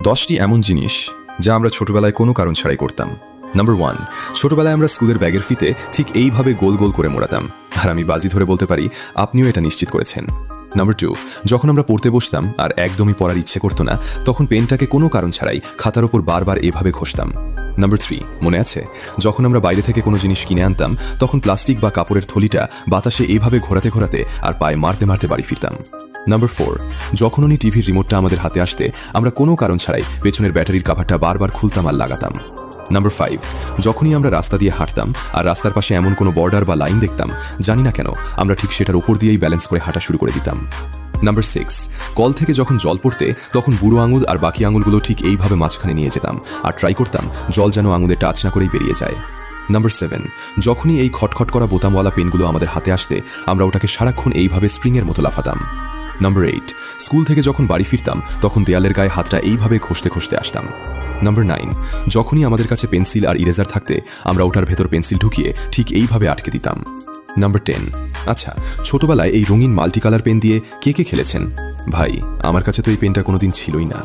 10টি এমন জিনিস যা আমরা ছোটবেলায় কোনো কারণ ছাড়াই করতাম। নাম্বার 1, ছোটবেলায় আমরা স্কুলের ব্যাগের ফিতে ঠিক এইভাবে গোল গোল করে মোড়াতাম, আর আমি বাজি ধরে বলতে পারি আপনিও এটা নিশ্চিত করেছেন। নাম্বার 2, যখন আমরা পড়তে বসতাম আর একদমই পড়ার ইচ্ছে করতো না, তখন পেনটাকে কোনো কারণ ছাড়াই খাতার ওপর বারবার এভাবে ঘষতাম। নাম্বার 3, মনে আছে যখন আমরা বাইরে থেকে কোনো জিনিস কিনে আনতাম, তখন প্লাস্টিক বা কাপড়ের থলিটা বাতাসে এইভাবে ঘোরাতে ঘোরাতে আর পায়ে মারতে মারতে বাড়ি ফিরতাম। নাম্বার 4, যখন উনি টিভির রিমোটটা আমাদের হাতে আসতে আমরা কোনো কারণ ছাড়াই পেছনের ব্যাটারির কাভারটা বারবার খুলতাম আর লাগাতাম। নাম্বার 5, যখনই আমরা রাস্তা দিয়ে হাঁটতাম আর রাস্তার পাশে এমন কোনো বর্ডার বা লাইন দেখতাম, জানি না কেন আমরা ঠিক সেটার উপর দিয়েই ব্যালেন্স করে হাঁটা শুরু করে দিতাম। নাম্বার 6, কল থেকে যখন জল পড়তে তখন বুড়ো আঙুল আর বাকি আঙুলগুলো ঠিক এইভাবে মাঝখানে নিয়ে যেতাম আর ট্রাই করতাম জল যেন আঙুলে টাচ না করেই বেরিয়ে যায়। নাম্বার 7, যখনই এই খটখট করা বোতামওয়ালা পেনগুলো আমাদের হাতে আসতে আমরা ওটাকে সারাক্ষণ এইভাবে স্প্রিংয়ের মতো লাফাতাম। নাম্বার 8, স্কুল থেকে যখন বাড়ি ফিরতাম তখন দেয়ালের গায়ে হাতটা এইভাবে ঘষতে ঘষতে আসতাম। নাম্বার 9, যখনই আমাদের কাছে পেন্সিল আর ইরেজার থাকতে আমরা ওটার ভেতর পেন্সিল ঢুকিয়ে ঠিক এইভাবে আটকে দিতাম। নাম্বার 10, আচ্ছা ছোটবেলায় এই রঙিন মাল্টি কালার পেন দিয়ে কে কে খেলেছেন? ভাই আমার কাছে তো এই পেনটা কোনোদিন ছিলই না।